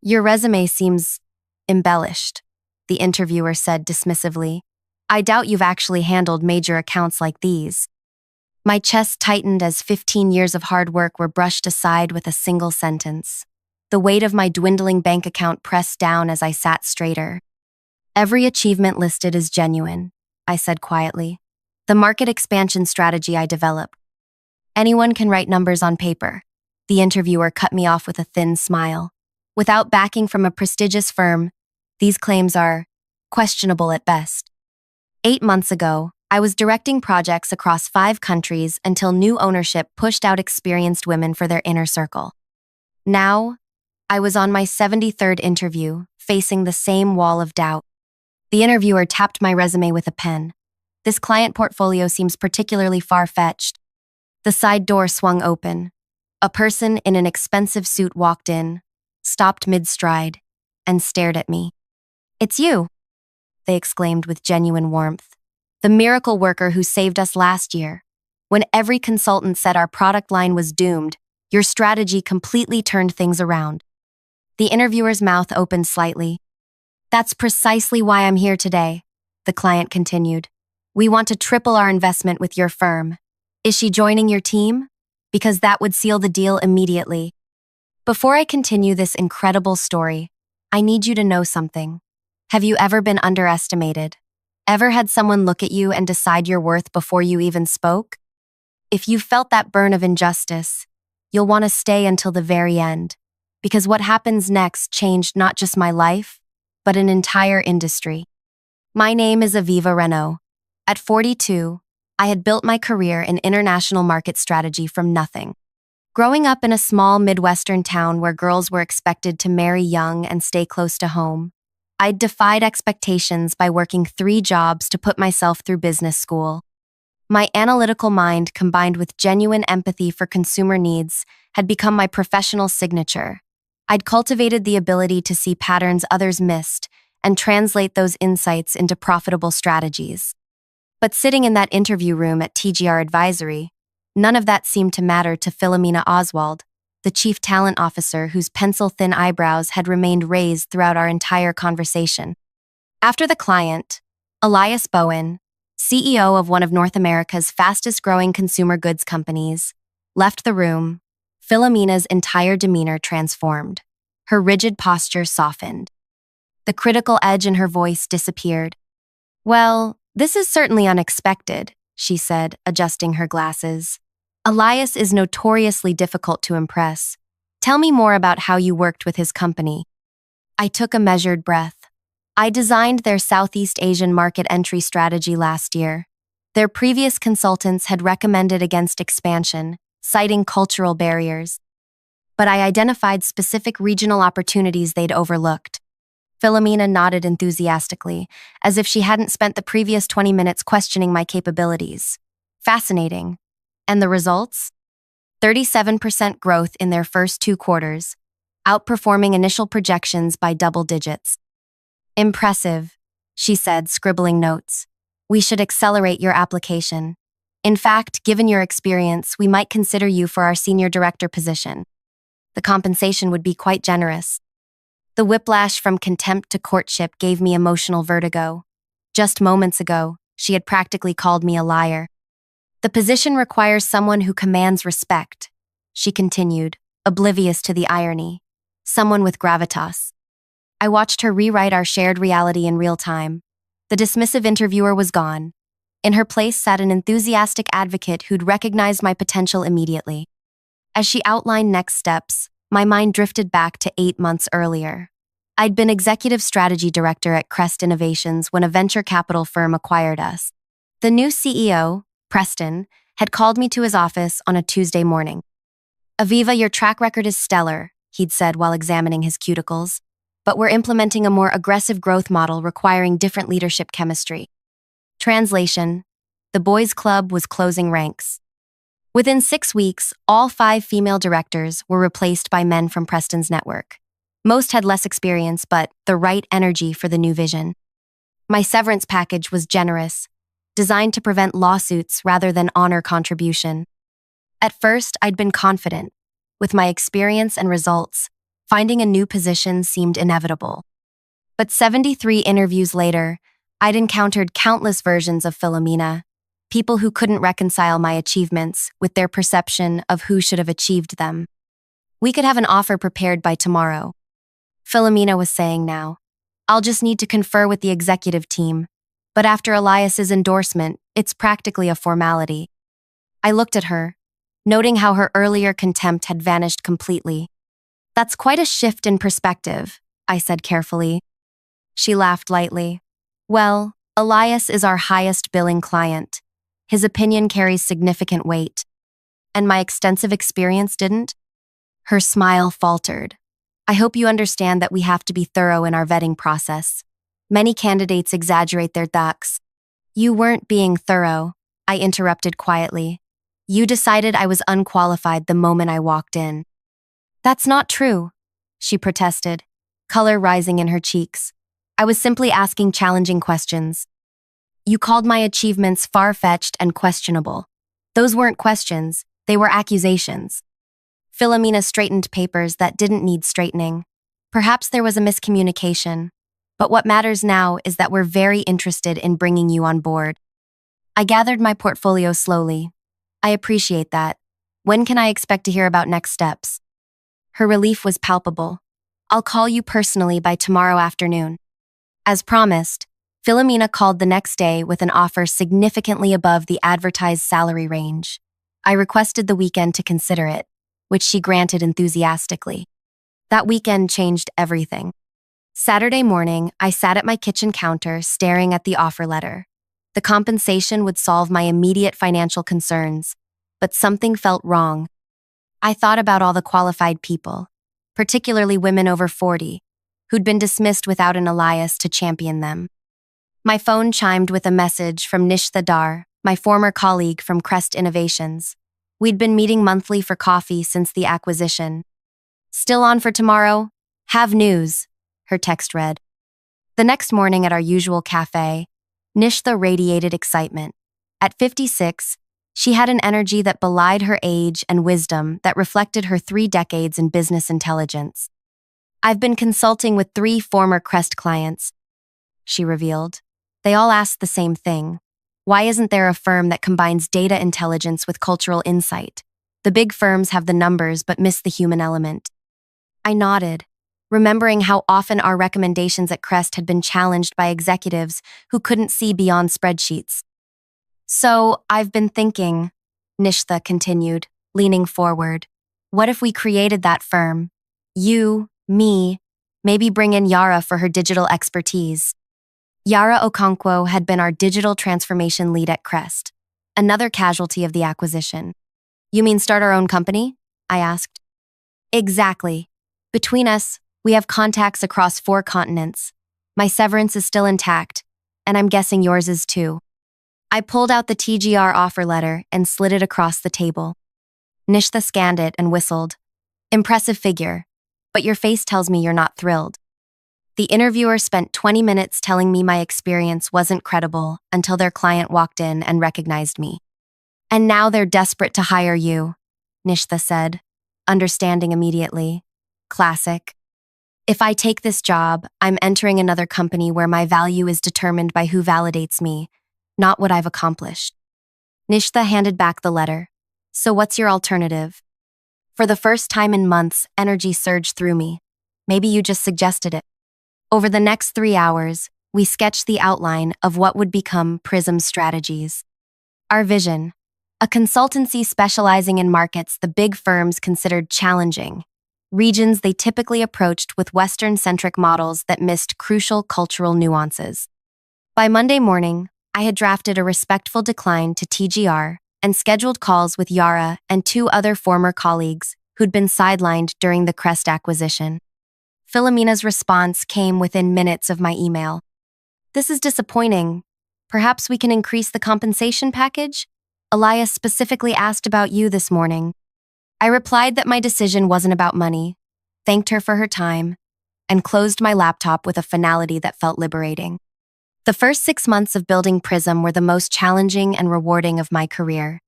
Your resume seems embellished, the interviewer said dismissively. I doubt you've actually handled major accounts like these. My chest tightened as 15 years of hard work were brushed aside with a single sentence. The weight of my dwindling bank account pressed down as I sat straighter. Every achievement listed is genuine, I said quietly. The market expansion strategy I developed. Anyone can write numbers on paper. The interviewer cut me off with a thin smile. Without backing from a prestigious firm, these claims are questionable at best. 8 months ago, I was directing projects across 5 countries until new ownership pushed out experienced women for their inner circle. Now, I was on my 73rd interview, facing the same wall of doubt. The interviewer tapped my resume with a pen. This client portfolio seems particularly far-fetched. The side door swung open. A person in an expensive suit walked in, stopped mid-stride, and stared at me. "It's you," they exclaimed with genuine warmth. "The miracle worker who saved us last year. When every consultant said our product line was doomed, your strategy completely turned things around." The interviewer's mouth opened slightly. "That's precisely why I'm here today," the client continued. "We want to triple our investment with your firm. Is she joining your team? Because that would seal the deal immediately." Before I continue this incredible story, I need you to know something. Have you ever been underestimated? Ever had someone look at you and decide your worth before you even spoke? If you felt that burn of injustice, you'll want to stay until the very end, because what happens next changed not just my life, but an entire industry. My name is Aviva Renault. At 42, I had built my career in international market strategy from nothing. Growing up in a small Midwestern town where girls were expected to marry young and stay close to home, I'd defied expectations by working 3 jobs to put myself through business school. My analytical mind, combined with genuine empathy for consumer needs, had become my professional signature. I'd cultivated the ability to see patterns others missed and translate those insights into profitable strategies. But sitting in that interview room at TGR Advisory, none of that seemed to matter to Philomena Oswald, the chief talent officer whose pencil-thin eyebrows had remained raised throughout our entire conversation. After the client, Elias Bowen, CEO of one of North America's fastest-growing consumer goods companies, left the room, Philomena's entire demeanor transformed. Her rigid posture softened. The critical edge in her voice disappeared. "Well, this is certainly unexpected," she said, adjusting her glasses. "Elias is notoriously difficult to impress. Tell me more about how you worked with his company." I took a measured breath. I designed their Southeast Asian market entry strategy last year. Their previous consultants had recommended against expansion, citing cultural barriers. But I identified specific regional opportunities they'd overlooked. Philomena nodded enthusiastically, as if she hadn't spent the previous 20 minutes questioning my capabilities. Fascinating. And the results? 37% growth in their first 2 quarters, outperforming initial projections by double digits. "Impressive," she said, scribbling notes. "We should accelerate your application. In fact, given your experience, we might consider you for our senior director position. The compensation would be quite generous." The whiplash from contempt to courtship gave me emotional vertigo. Just moments ago, she had practically called me a liar. "The position requires someone who commands respect," she continued, oblivious to the irony. "Someone with gravitas." I watched her rewrite our shared reality in real time. The dismissive interviewer was gone. In her place sat an enthusiastic advocate who'd recognized my potential immediately. As she outlined next steps, my mind drifted back to 8 months earlier. I'd been executive strategy director at Crest Innovations when a venture capital firm acquired us. The new CEO, Preston, had called me to his office on a Tuesday morning. "Aviva, your track record is stellar," he'd said while examining his cuticles, "but we're implementing a more aggressive growth model requiring different leadership chemistry." Translation: the boys' club was closing ranks. Within 6 weeks, all 5 female directors were replaced by men from Preston's network. Most had less experience, but the right energy for the new vision. My severance package was generous, designed to prevent lawsuits rather than honor contribution. At first, I'd been confident. With my experience and results, Finding a new position seemed inevitable. But 73 interviews later, I'd encountered countless versions of Philomena, people who couldn't reconcile my achievements with their perception of who should have achieved them. We could have an offer prepared by tomorrow, Philomena was saying now. I'll just need to confer with the executive team, but after Elias's endorsement, it's practically a formality. I looked at her, noting how her earlier contempt had vanished completely. That's quite a shift in perspective, I said carefully. She laughed lightly. Well, Elias is our highest billing client. His opinion carries significant weight. And my extensive experience didn't? Her smile faltered. I hope you understand that we have to be thorough in our vetting process. Many candidates exaggerate their ducks. You weren't being thorough, I interrupted quietly. You decided I was unqualified the moment I walked in. That's not true, she protested, color rising in her cheeks. I was simply asking challenging questions. You called my achievements far-fetched and questionable. Those weren't questions, they were accusations. Philomena straightened papers that didn't need straightening. Perhaps there was a miscommunication, but what matters now is that we're very interested in bringing you on board. I gathered my portfolio slowly. I appreciate that. When can I expect to hear about next steps? Her relief was palpable. I'll call you personally by tomorrow afternoon. As promised, Philomena called the next day with an offer significantly above the advertised salary range. I requested the weekend to consider it, which she granted enthusiastically. That weekend changed everything. Saturday morning, I sat at my kitchen counter staring at the offer letter. The compensation would solve my immediate financial concerns, but something felt wrong. I thought about all the qualified people, particularly women over 40, who'd been dismissed without an Elias to champion them. My phone chimed with a message from Nishtha Dar, my former colleague from Crest Innovations. We'd been meeting monthly for coffee since the acquisition. Still on for tomorrow? Have news, her text read. The next morning at our usual cafe, Nishtha radiated excitement. At 56, she had an energy that belied her age and wisdom that reflected her 3 decades in business intelligence. I've been consulting with 3 former Crest clients, she revealed. They all asked the same thing. Why isn't there a firm that combines data intelligence with cultural insight? The big firms have the numbers but miss the human element. I nodded, remembering how often our recommendations at Crest had been challenged by executives who couldn't see beyond spreadsheets. So, I've been thinking, Nishtha continued, leaning forward. What if we created that firm? You, me, maybe bring in Yara for her digital expertise. Yara Okonkwo had been our digital transformation lead at Crest, another casualty of the acquisition. You mean start our own company? I asked. Exactly. Between us, we have contacts across 4 continents. My severance is still intact, and I'm guessing yours is too. I pulled out the TGR offer letter and slid it across the table. Nishtha scanned it and whistled. Impressive figure, but your face tells me you're not thrilled. The interviewer spent 20 minutes telling me my experience wasn't credible until their client walked in and recognized me. And now they're desperate to hire you, Nishtha said, understanding immediately. Classic. If I take this job, I'm entering another company where my value is determined by who validates me, not what I've accomplished. Nishtha handed back the letter. So what's your alternative? For the first time in months, energy surged through me. Maybe you just suggested it. Over the next 3 hours, we sketched the outline of what would become Prism's strategies. Our vision: a consultancy specializing in markets the big firms considered challenging, regions they typically approached with Western-centric models that missed crucial cultural nuances. By Monday morning, I had drafted a respectful decline to TGR and scheduled calls with Yara and 2 other former colleagues who'd been sidelined during the Crest acquisition. Philomena's response came within minutes of my email. This is disappointing. Perhaps we can increase the compensation package? Elias specifically asked about you this morning. I replied that my decision wasn't about money, thanked her for her time, and closed my laptop with a finality that felt liberating. The first 6 months of building Prism were the most challenging and rewarding of my career.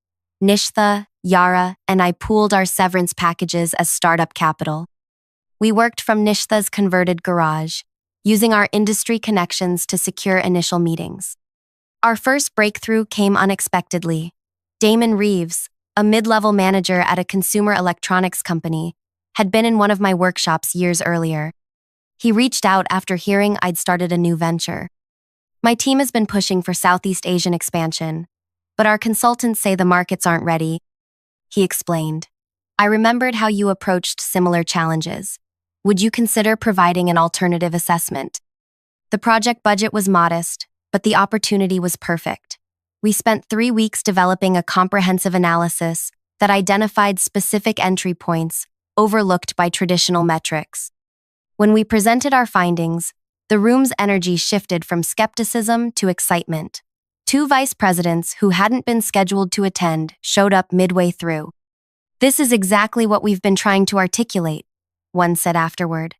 Nishtha, Yara, and I pooled our severance packages as startup capital. We worked from Nishtha's converted garage, using our industry connections to secure initial meetings. Our first breakthrough came unexpectedly. Damon Reeves, a mid-level manager at a consumer electronics company, had been in one of my workshops years earlier. He reached out after hearing I'd started a new venture. My team has been pushing for Southeast Asian expansion, but our consultants say the markets aren't ready, he explained. I remembered how you approached similar challenges. Would you consider providing an alternative assessment? The project budget was modest, but the opportunity was perfect. We spent 3 weeks developing a comprehensive analysis that identified specific entry points overlooked by traditional metrics. When we presented our findings, the room's energy shifted from skepticism to excitement. 2 vice presidents who hadn't been scheduled to attend showed up midway through. This is exactly what we've been trying to articulate, one said afterward.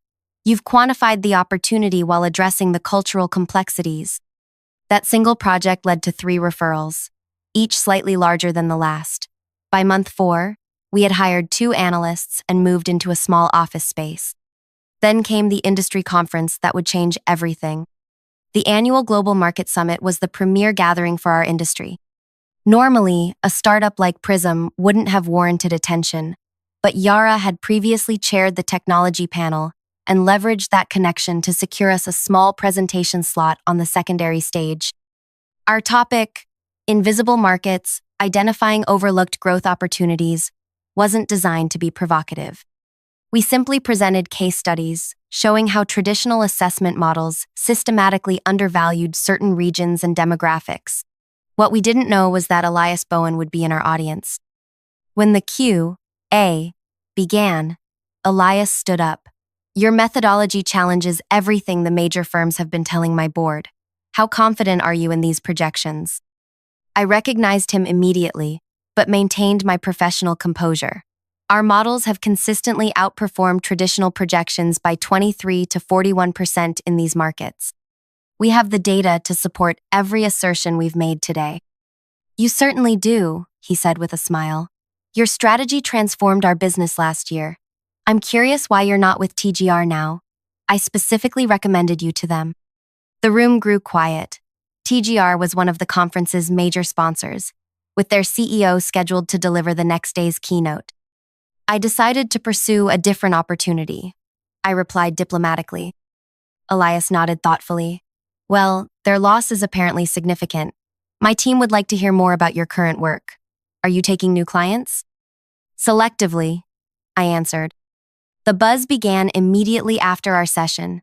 You've quantified the opportunity while addressing the cultural complexities. That single project led to 3 referrals, each slightly larger than the last. By month 4, we had hired 2 analysts and moved into a small office space. Then came the industry conference that would change everything. The annual Global Market Summit was the premier gathering for our industry. Normally, a startup like Prism wouldn't have warranted attention, but Yara had previously chaired the technology panel and leveraged that connection to secure us a small presentation slot on the secondary stage. Our topic, Invisible Markets, Identifying Overlooked Growth Opportunities, wasn't designed to be provocative. We simply presented case studies showing how traditional assessment models systematically undervalued certain regions and demographics. What we didn't know was that Elias Bowen would be in our audience. When the Q&A began, Elias stood up. Your methodology challenges everything the major firms have been telling my board. How confident are you in these projections? I recognized him immediately, but maintained my professional composure. Our models have consistently outperformed traditional projections by 23 to 41% in these markets. We have the data to support every assertion we've made today. You certainly do, he said with a smile. Your strategy transformed our business last year. I'm curious why you're not with TGR now. I specifically recommended you to them. The room grew quiet. TGR was one of the conference's major sponsors, with their CEO scheduled to deliver the next day's keynote. I decided to pursue a different opportunity, I replied diplomatically. Elias nodded thoughtfully. Well, their loss is apparently significant. My team would like to hear more about your current work. Are you taking new clients? Selectively, I answered. The buzz began immediately after our session.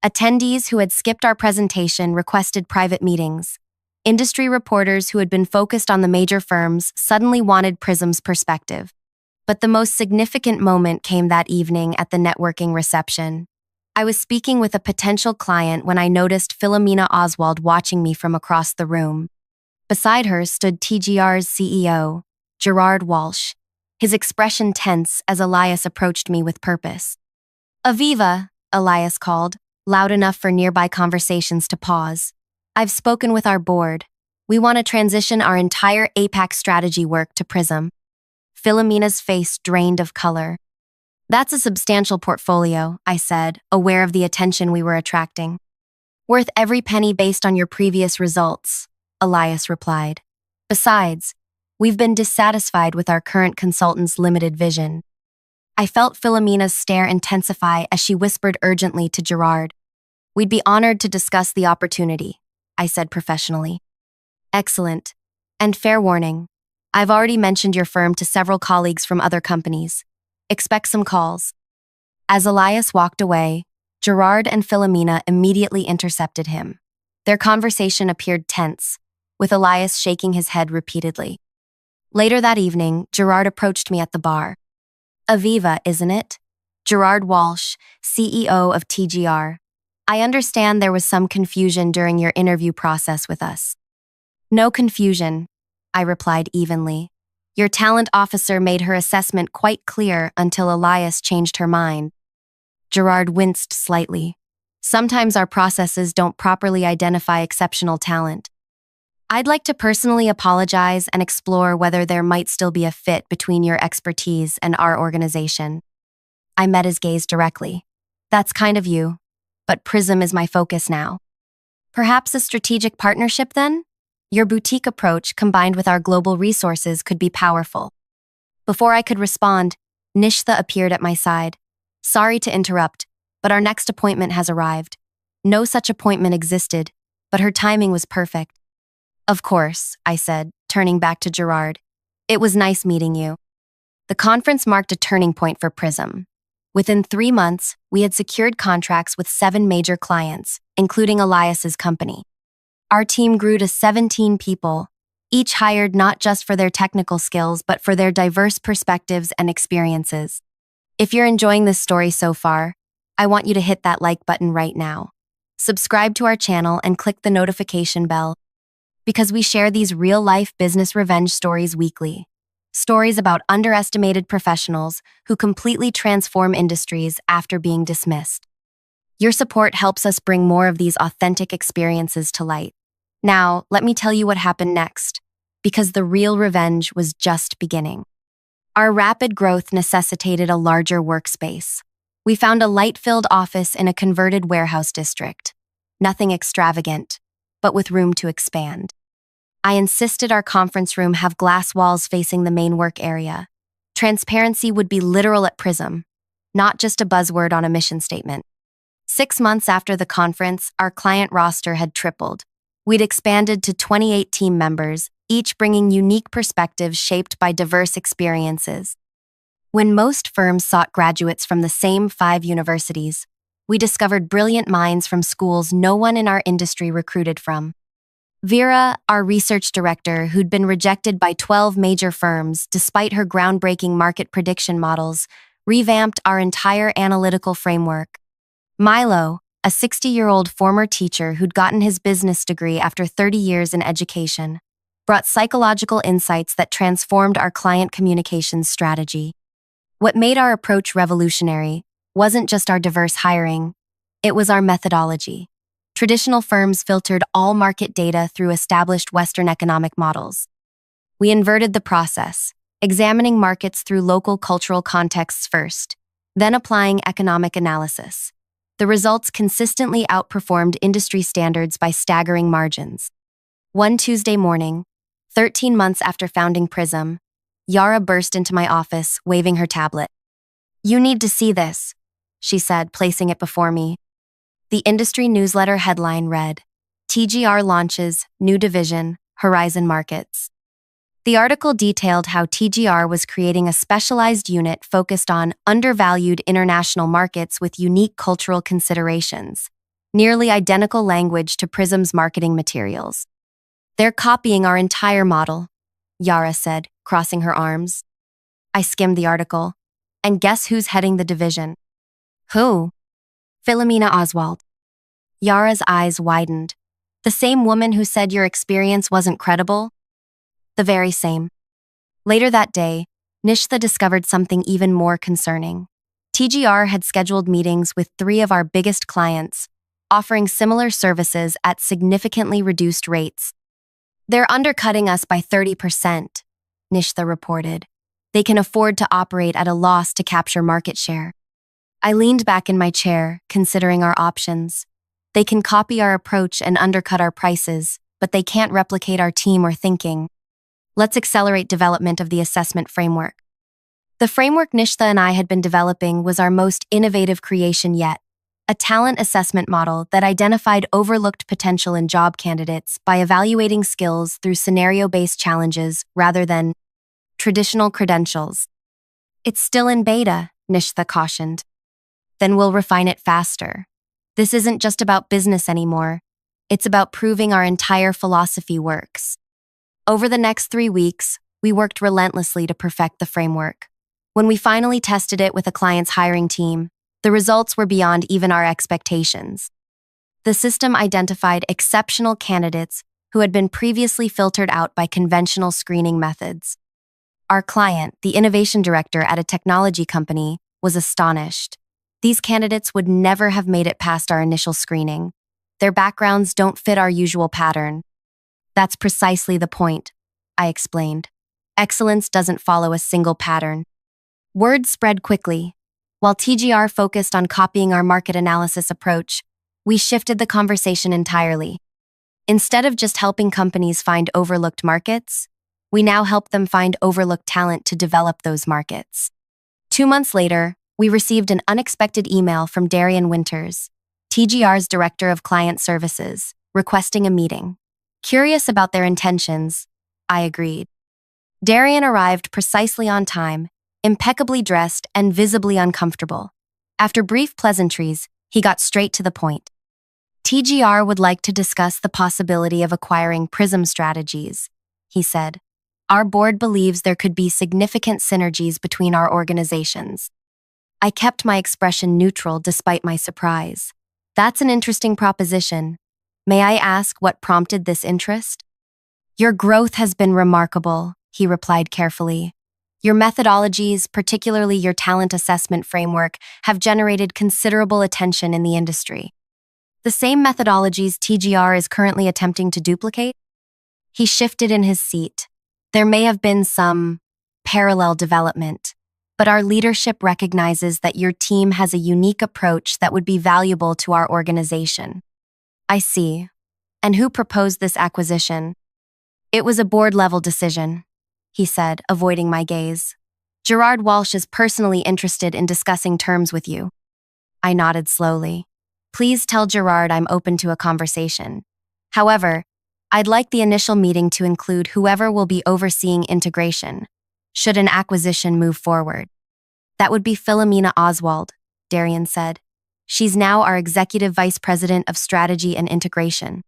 Attendees who had skipped our presentation requested private meetings. Industry reporters who had been focused on the major firms suddenly wanted Prism's perspective. But the most significant moment came that evening at the networking reception. I was speaking with a potential client when I noticed Philomena Oswald watching me from across the room. Beside her stood TGR's CEO, Gerard Walsh, his expression tense as Elias approached me with purpose. Aviva, Elias called, loud enough for nearby conversations to pause. I've spoken with our board. We want to transition our entire APAC strategy work to Prism. Philomena's face drained of color. That's a substantial portfolio, I said, aware of the attention we were attracting. Worth every penny based on your previous results, Elias replied. Besides, we've been dissatisfied with our current consultant's limited vision. I felt Philomena's stare intensify as she whispered urgently to Gerard. We'd be honored to discuss the opportunity, I said professionally. Excellent. And fair warning, I've already mentioned your firm to several colleagues from other companies. Expect some calls. As Elias walked away, Gerard and Philomena immediately intercepted him. Their conversation appeared tense, with Elias shaking his head repeatedly. Later that evening, Gerard approached me at the bar. Aviva, isn't it? Gerard Walsh, CEO of TGR. I understand there was some confusion during your interview process with us. No confusion, I replied evenly. Your talent officer made her assessment quite clear until Elias changed her mind. Gerard winced slightly. Sometimes our processes don't properly identify exceptional talent. I'd like to personally apologize and explore whether there might still be a fit between your expertise and our organization. I met his gaze directly. That's kind of you, but Prism is my focus now. Perhaps a strategic partnership then? Your boutique approach combined with our global resources could be powerful. Before I could respond, Nishtha appeared at my side. Sorry to interrupt, but our next appointment has arrived. No such appointment existed, but her timing was perfect. Of course, I said, turning back to Gerard. It was nice meeting you. The conference marked a turning point for Prism. Within 3 months, we had secured contracts with 7 major clients, including Elias's company. Our team grew to 17 people, each hired not just for their technical skills, but for their diverse perspectives and experiences. If you're enjoying this story so far, I want you to hit that like button right now. Subscribe to our channel and click the notification bell, because we share these real-life business revenge stories weekly. Stories about underestimated professionals who completely transform industries after being dismissed. Your support helps us bring more of these authentic experiences to light. Now, let me tell you what happened next, because the real revenge was just beginning. Our rapid growth necessitated a larger workspace. We found a light-filled office in a converted warehouse district. Nothing extravagant, but with room to expand. I insisted our conference room have glass walls facing the main work area. Transparency would be literal at Prism, not just a buzzword on a mission statement. 6 months after the conference, our client roster had tripled. We'd expanded to 28 team members, each bringing unique perspectives shaped by diverse experiences. When most firms sought graduates from the same 5 universities, we discovered brilliant minds from schools no one in our industry recruited from. Vera, our research director, who'd been rejected by 12 major firms despite her groundbreaking market prediction models, revamped our entire analytical framework. Milo, a 60-year-old former teacher who'd gotten his business degree after 30 years in education, brought psychological insights that transformed our client communications strategy. What made our approach revolutionary wasn't just our diverse hiring, it was our methodology. Traditional firms filtered all market data through established Western economic models. We inverted the process, examining markets through local cultural contexts first, then applying economic analysis. The results consistently outperformed industry standards by staggering margins. One Tuesday morning, 13 months after founding Prism, Yara burst into my office, waving her tablet. "You need to see this," she said, placing it before me. The industry newsletter headline read, "TGR launches new division, Horizon Markets." The article detailed how TGR was creating a specialized unit focused on undervalued international markets with unique cultural considerations, nearly identical language to Prism's marketing materials. "They're copying our entire model," Yara said, crossing her arms. I skimmed the article, and guess who's heading the division? Who? Philomena Oswald. Yara's eyes widened. The same woman who said your experience wasn't credible? The very same. Later that day, Nishtha discovered something even more concerning. TGR had scheduled meetings with 3 of our biggest clients, offering similar services at significantly reduced rates. "They're undercutting us by 30%, Nishtha reported. "They can afford to operate at a loss to capture market share." I leaned back in my chair, considering our options. They can copy our approach and undercut our prices, but they can't replicate our team or thinking. Let's accelerate development of the assessment framework. The framework Nishtha and I had been developing was our most innovative creation yet, a talent assessment model that identified overlooked potential in job candidates by evaluating skills through scenario-based challenges rather than traditional credentials. "It's still in beta," Nishtha cautioned. "Then we'll refine it faster. This isn't just about business anymore. It's about proving our entire philosophy works." Over the next 3 weeks, we worked relentlessly to perfect the framework. When we finally tested it with a client's hiring team, the results were beyond even our expectations. The system identified exceptional candidates who had been previously filtered out by conventional screening methods. Our client, the innovation director at a technology company, was astonished. These candidates would never have made it past our initial screening. Their backgrounds don't fit our usual pattern. "That's precisely the point," I explained. "Excellence doesn't follow a single pattern." Word spread quickly. While TGR focused on copying our market analysis approach, we shifted the conversation entirely. Instead of just helping companies find overlooked markets, we now help them find overlooked talent to develop those markets. 2 months later, we received an unexpected email from Darian Winters, TGR's Director of Client Services, requesting a meeting. Curious about their intentions, I agreed. Darian arrived precisely on time, impeccably dressed and visibly uncomfortable. After brief pleasantries, he got straight to the point. TGR would like to discuss the possibility of acquiring Prism strategies, he said. Our board believes there could be significant synergies between our organizations. I kept my expression neutral despite my surprise. That's an interesting proposition. May I ask what prompted this interest? Your growth has been remarkable, he replied carefully. Your methodologies, particularly your talent assessment framework, have generated considerable attention in the industry. The same methodologies TGR is currently attempting to duplicate? He shifted in his seat. There may have been some parallel development, but our leadership recognizes that your team has a unique approach that would be valuable to our organization. I see. And who proposed this acquisition? It was a board-level decision, he said, avoiding my gaze. Gerard Walsh is personally interested in discussing terms with you. I nodded slowly. Please tell Gerard I'm open to a conversation. However, I'd like the initial meeting to include whoever will be overseeing integration, should an acquisition move forward. That would be Philomena Oswald, Darian said. She's now our Executive Vice President of Strategy and Integration.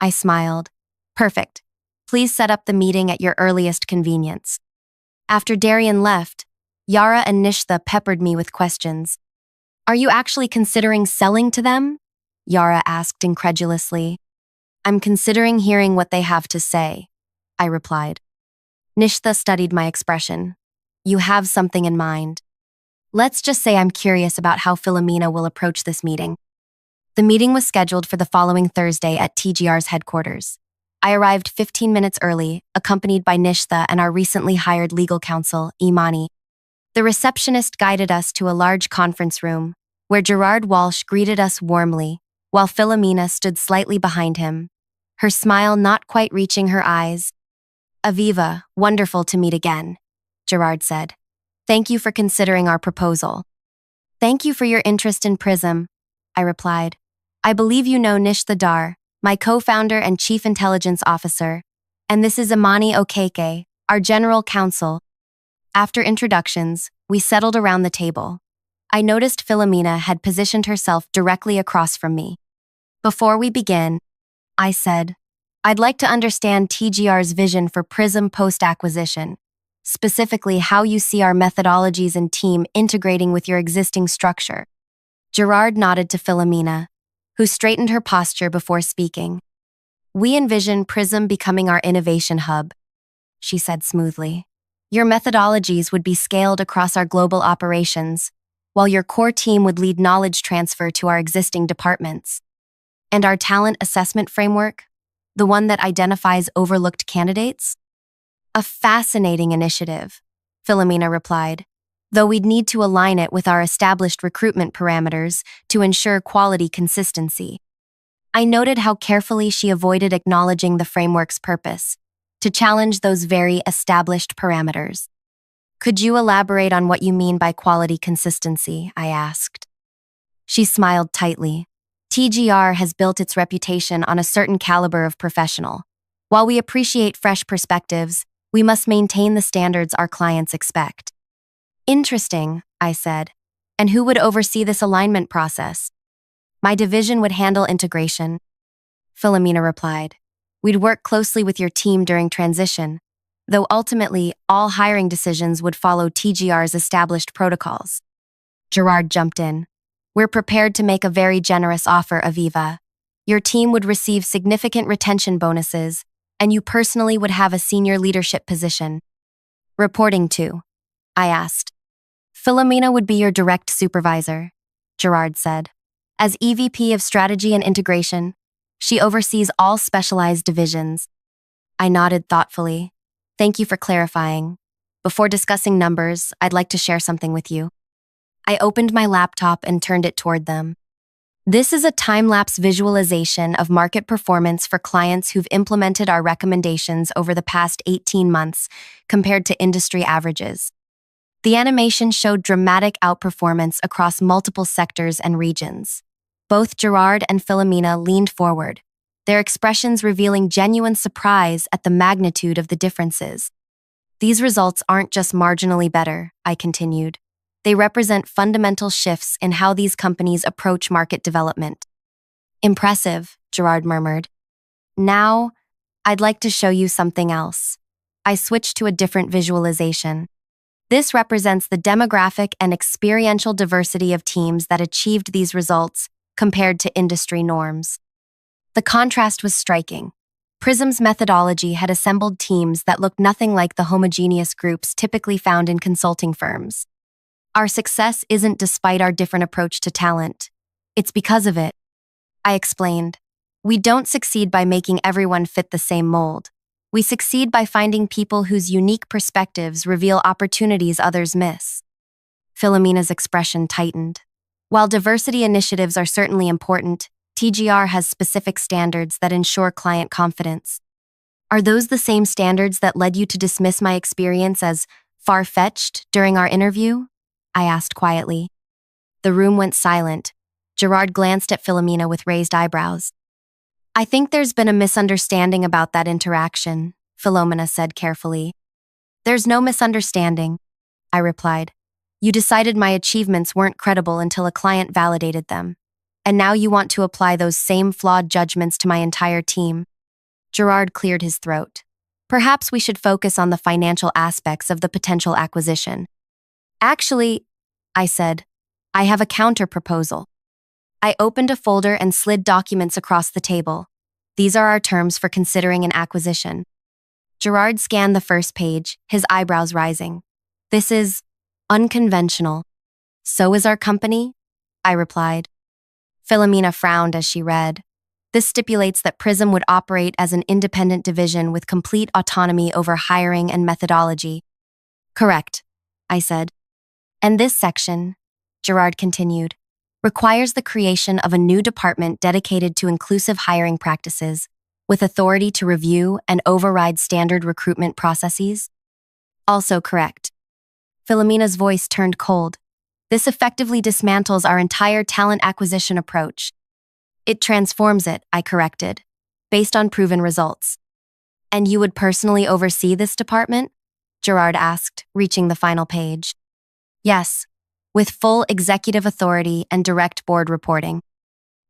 I smiled. Perfect. Please set up the meeting at your earliest convenience. After Darian left, Yara and Nishtha peppered me with questions. Are you actually considering selling to them? Yara asked incredulously. I'm considering hearing what they have to say, I replied. Nishtha studied my expression. You have something in mind. Let's just say I'm curious about how Philomena will approach this meeting. The meeting was scheduled for the following Thursday at TGR's headquarters. I arrived 15 minutes early, accompanied by Nishtha and our recently hired legal counsel, Imani. The receptionist guided us to a large conference room, where Gerard Walsh greeted us warmly, while Philomena stood slightly behind him, her smile not quite reaching her eyes. Aviva, wonderful to meet again, Gerard said. Thank you for considering our proposal. Thank you for your interest in Prism, I replied. I believe you know Nishtha Dar, my co-founder and chief intelligence officer, and this is Imani Okeke, our general counsel. After introductions, we settled around the table. I noticed Philomena had positioned herself directly across from me. Before we begin, I said, I'd like to understand TGR's vision for Prism post-acquisition, specifically how you see our methodologies and team integrating with your existing structure. Gerard nodded to Philomena, who straightened her posture before speaking. We envision Prism becoming our innovation hub, she said smoothly. Your methodologies would be scaled across our global operations, while your core team would lead knowledge transfer to our existing departments. And our talent assessment framework, the one that identifies overlooked candidates? A fascinating initiative, Philomena replied, though we'd need to align it with our established recruitment parameters to ensure quality consistency. I noted how carefully she avoided acknowledging the framework's purpose, to challenge those very established parameters. Could you elaborate on what you mean by quality consistency? I asked. She smiled tightly. TGR has built its reputation on a certain caliber of professional. While we appreciate fresh perspectives, we must maintain the standards our clients expect. Interesting, I said. And who would oversee this alignment process? My division would handle integration. Philomena replied. We'd work closely with your team during transition, though ultimately all hiring decisions would follow TGR's established protocols. Gerard jumped in. We're prepared to make a very generous offer, Aviva. Your team would receive significant retention bonuses, and you personally would have a senior leadership position. Reporting to? I asked. Philomena would be your direct supervisor, Gerard said. As EVP of Strategy and Integration, she oversees all specialized divisions. I nodded thoughtfully. Thank you for clarifying. Before discussing numbers, I'd like to share something with you. I opened my laptop and turned it toward them. This is a time-lapse visualization of market performance for clients who've implemented our recommendations over the past 18 months compared to industry averages. The animation showed dramatic outperformance across multiple sectors and regions. Both Gerard and Philomena leaned forward, their expressions revealing genuine surprise at the magnitude of the differences. These results aren't just marginally better, I continued. They represent fundamental shifts in how these companies approach market development. Impressive, Gerard murmured. Now, I'd like to show you something else. I switched to a different visualization. This represents the demographic and experiential diversity of teams that achieved these results compared to industry norms. The contrast was striking. Prism's methodology had assembled teams that looked nothing like the homogeneous groups typically found in consulting firms. Our success isn't despite our different approach to talent. It's because of it. I explained. We don't succeed by making everyone fit the same mold. We succeed by finding people whose unique perspectives reveal opportunities others miss. Philomena's expression tightened. While diversity initiatives are certainly important, TGR has specific standards that ensure client confidence. Are those the same standards that led you to dismiss my experience as far-fetched during our interview? I asked quietly. The room went silent. Gerard glanced at Philomena with raised eyebrows. I think there's been a misunderstanding about that interaction, Philomena said carefully. There's no misunderstanding, I replied. You decided my achievements weren't credible until a client validated them. And now you want to apply those same flawed judgments to my entire team. Gerard cleared his throat. Perhaps we should focus on the financial aspects of the potential acquisition. Actually, I said, I have a counter-proposal. I opened a folder and slid documents across the table. These are our terms for considering an acquisition. Gerard scanned the first page, his eyebrows rising. This is unconventional. So is our company? I replied. Philomena frowned as she read. This stipulates that Prism would operate as an independent division with complete autonomy over hiring and methodology. Correct, I said. And this section, Gerard continued, requires the creation of a new department dedicated to inclusive hiring practices, with authority to review and override standard recruitment processes. Also correct. Philomena's voice turned cold. This effectively dismantles our entire talent acquisition approach. It transforms it, I corrected, based on proven results. And you would personally oversee this department? Gerard asked, reaching the final page. Yes, with full executive authority and direct board reporting.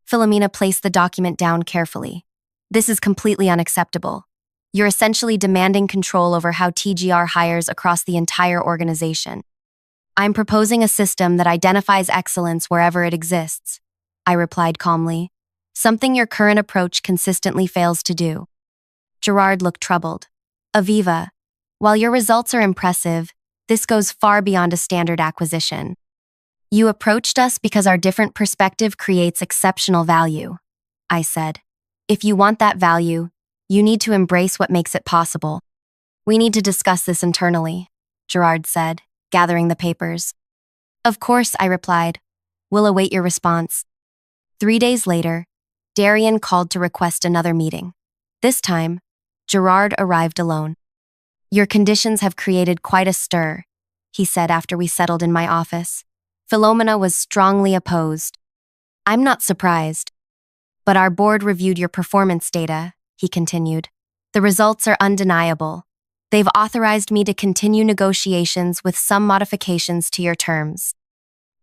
Philomena placed the document down carefully. This is completely unacceptable. You're essentially demanding control over how TGR hires across the entire organization. I'm proposing a system that identifies excellence wherever it exists, I replied calmly, something your current approach consistently fails to do. Gerard looked troubled. Aviva, while your results are impressive, this goes far beyond a standard acquisition. You approached us because our different perspective creates exceptional value, I said. If you want that value, you need to embrace what makes it possible. We need to discuss this internally, Gerard said, gathering the papers. Of course, I replied. We'll await your response. 3 days later, Darian called to request another meeting. This time, Gerard arrived alone. Your conditions have created quite a stir, he said after we settled in my office. Philomena was strongly opposed. I'm not surprised. But our board reviewed your performance data, he continued. The results are undeniable. They've authorized me to continue negotiations with some modifications to your terms.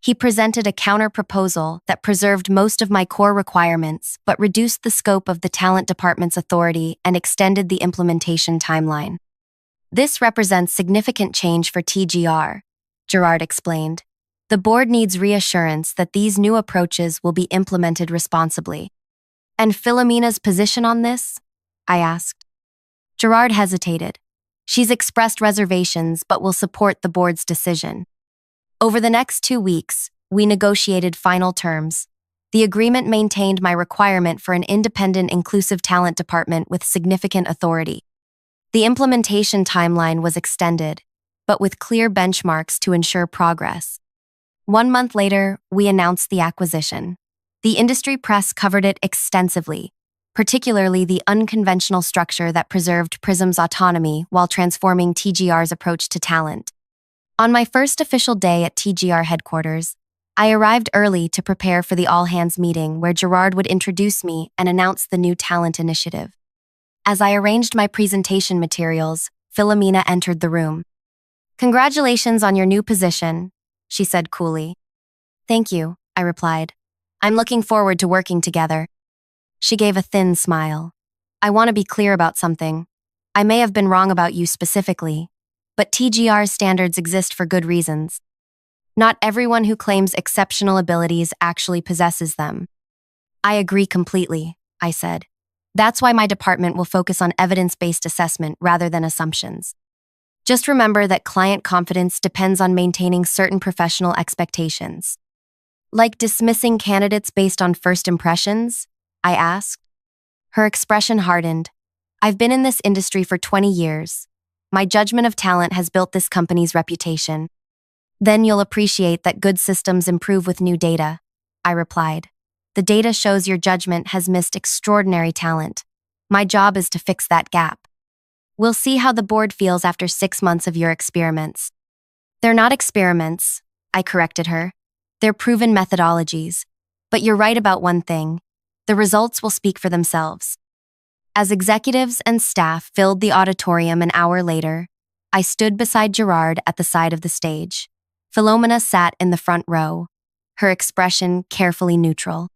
He presented a counter-proposal that preserved most of my core requirements but reduced the scope of the talent department's authority and extended the implementation timeline. This represents significant change for TGR, Gerard explained. The board needs reassurance that these new approaches will be implemented responsibly. And Philomena's position on this? I asked. Gerard hesitated. She's expressed reservations but will support the board's decision. Over the next 2 weeks, we negotiated final terms. The agreement maintained my requirement for an independent, inclusive talent department with significant authority. The implementation timeline was extended, but with clear benchmarks to ensure progress. 1 month later, we announced the acquisition. The industry press covered it extensively, particularly the unconventional structure that preserved Prism's autonomy while transforming TGR's approach to talent. On my first official day at TGR headquarters, I arrived early to prepare for the all-hands meeting where Gerard would introduce me and announce the new talent initiative. As I arranged my presentation materials, Philomena entered the room. "Congratulations on your new position," she said coolly. "Thank you," I replied. "I'm looking forward to working together." She gave a thin smile. "I want to be clear about something. I may have been wrong about you specifically, but TGR's standards exist for good reasons. Not everyone who claims exceptional abilities actually possesses them." "I agree completely," I said. "That's why my department will focus on evidence-based assessment rather than assumptions. Just remember that client confidence depends on maintaining certain professional expectations." "Like dismissing candidates based on first impressions?" I asked. Her expression hardened. "I've been in this industry for 20 years. My judgment of talent has built this company's reputation." "Then you'll appreciate that good systems improve with new data," I replied. "The data shows your judgment has missed extraordinary talent. My job is to fix that gap. We'll see how the board feels after 6 months of your experiments." "They're not experiments," I corrected her. "They're proven methodologies. But you're right about one thing. The results will speak for themselves." As executives and staff filled the auditorium an hour later, I stood beside Gerard at the side of the stage. Philomena sat in the front row, her expression carefully neutral.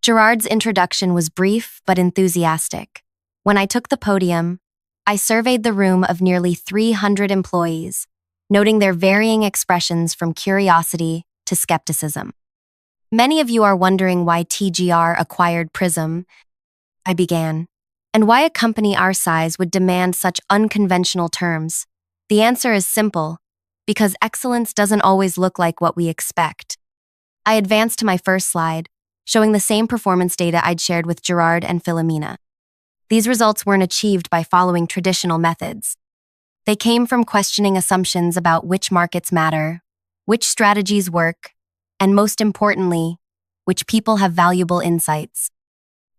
Gerard's introduction was brief but enthusiastic. When I took the podium, I surveyed the room of nearly 300 employees, noting their varying expressions from curiosity to skepticism. "Many of you are wondering why TGR acquired Prism," I began, "and why a company our size would demand such unconventional terms. The answer is simple: because excellence doesn't always look like what we expect." I advanced to my first slide, showing the same performance data I'd shared with Gerard and Philomena. These results weren't achieved by following traditional methods. They came from questioning assumptions about which markets matter, which strategies work, and most importantly, which people have valuable insights.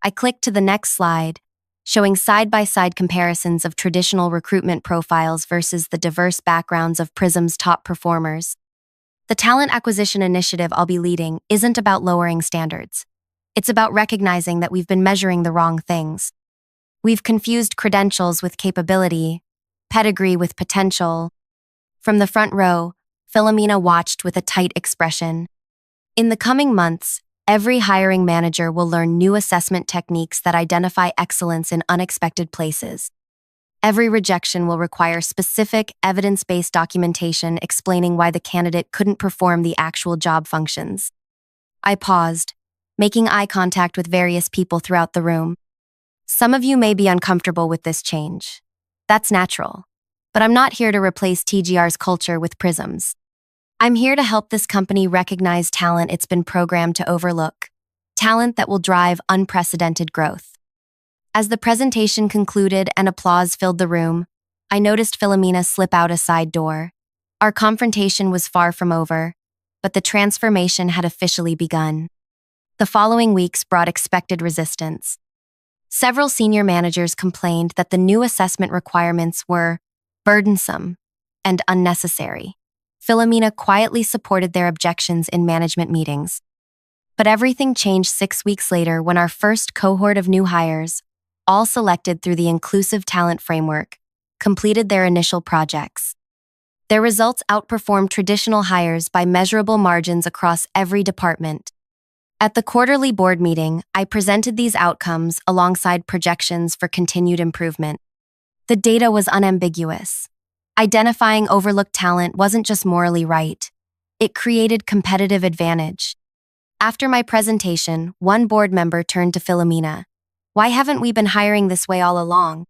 I clicked to the next slide, showing side-by-side comparisons of traditional recruitment profiles versus the diverse backgrounds of Prism's top performers. The talent acquisition initiative I'll be leading isn't about lowering standards. It's about recognizing that we've been measuring the wrong things. We've confused credentials with capability, pedigree with potential. From the front row, Philomena watched with a tight expression. In the coming months, every hiring manager will learn new assessment techniques that identify excellence in unexpected places. Every rejection will require specific, evidence-based documentation explaining why the candidate couldn't perform the actual job functions. I paused, making eye contact with various people throughout the room. Some of you may be uncomfortable with this change. That's natural. But I'm not here to replace TGR's culture with Prism's. I'm here to help this company recognize talent it's been programmed to overlook, talent that will drive unprecedented growth. As the presentation concluded and applause filled the room, I noticed Philomena slip out a side door. Our confrontation was far from over, but the transformation had officially begun. The following weeks brought expected resistance. Several senior managers complained that the new assessment requirements were burdensome and unnecessary. Philomena quietly supported their objections in management meetings. But everything changed 6 weeks later when our first cohort of new hires, all selected through the Inclusive Talent Framework, completed their initial projects. Their results outperformed traditional hires by measurable margins across every department. At the quarterly board meeting, I presented these outcomes alongside projections for continued improvement. The data was unambiguous. Identifying overlooked talent wasn't just morally right. It created competitive advantage. After my presentation, one board member turned to Philomena. "Why haven't we been hiring this way all along?"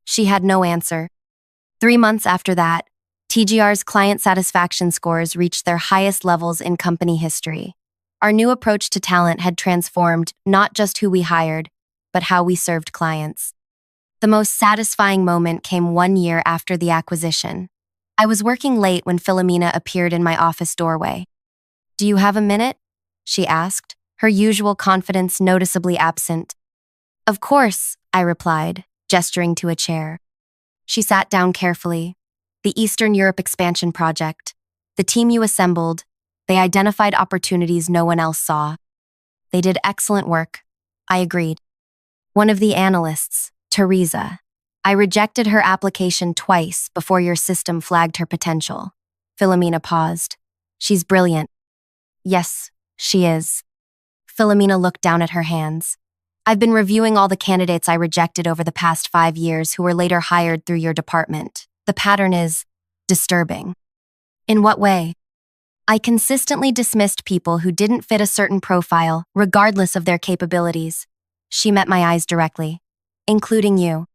She had no answer. 3 months after that, TGR's client satisfaction scores reached their highest levels in company history. Our new approach to talent had transformed not just who we hired, but how we served clients. The most satisfying moment came 1 year after the acquisition. I was working late when Philomena appeared in my office doorway. Do you have a minute? She asked, her usual confidence noticeably absent. Of course, I replied, gesturing to a chair. She sat down carefully. The Eastern Europe expansion project. The team you assembled. They identified opportunities no one else saw. They did excellent work. I agreed. One of the analysts, Teresa. I rejected her application twice before your system flagged her potential. Philomena paused. She's brilliant. Yes, she is. Philomena looked down at her hands. I've been reviewing all the candidates I rejected over the past 5 years who were later hired through your department. The pattern is disturbing. In what way? I consistently dismissed people who didn't fit a certain profile, regardless of their capabilities. She met my eyes directly, including you.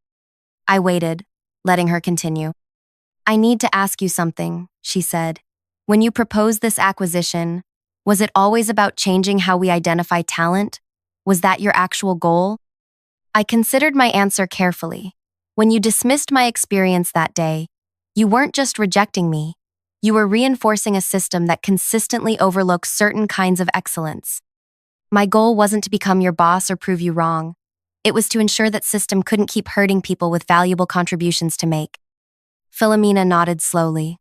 I waited, letting her continue. I need to ask you something, she said. When you proposed this acquisition, was it always about changing how we identify talent? Was that your actual goal? I considered my answer carefully. When you dismissed my experience that day, you weren't just rejecting me. You were reinforcing a system that consistently overlooks certain kinds of excellence. My goal wasn't to become your boss or prove you wrong. It was to ensure that system couldn't keep hurting people with valuable contributions to make. Philomena nodded slowly.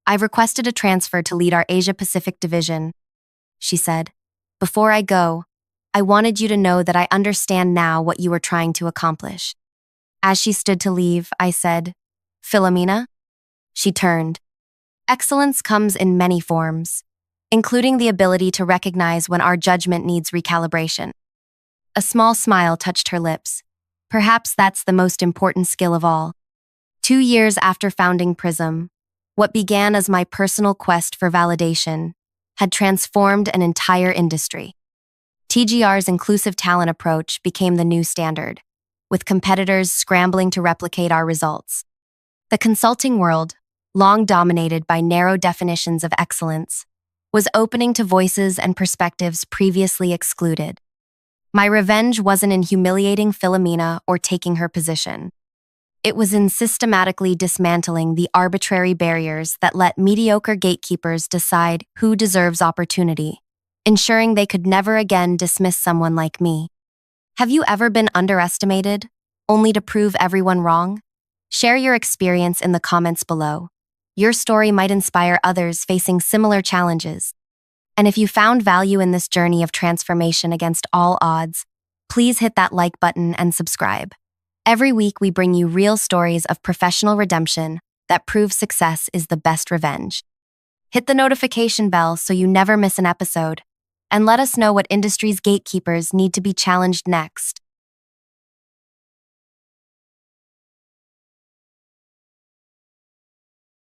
I've requested a transfer to lead our Asia-Pacific division, she said. Before I go, I wanted you to know that I understand now what you were trying to accomplish. As she stood to leave, I said, Philomena? She turned. Excellence comes in many forms, including the ability to recognize when our judgment needs recalibration. A small smile touched her lips. Perhaps that's the most important skill of all. 2 years after founding Prism, what began as my personal quest for validation had transformed an entire industry. TGR's inclusive talent approach became the new standard, with competitors scrambling to replicate our results. The consulting world, long dominated by narrow definitions of excellence, was opening to voices and perspectives previously excluded. My revenge wasn't in humiliating Philomena or taking her position. It was in systematically dismantling the arbitrary barriers that let mediocre gatekeepers decide who deserves opportunity, ensuring they could never again dismiss someone like me. Have you ever been underestimated, only to prove everyone wrong? Share your experience in the comments below. Your story might inspire others facing similar challenges. And if you found value in this journey of transformation against all odds, please hit that like button and subscribe. Every week we bring you real stories of professional redemption that prove success is the best revenge. Hit the notification bell so you never miss an episode, and let us know what industry's gatekeepers need to be challenged next.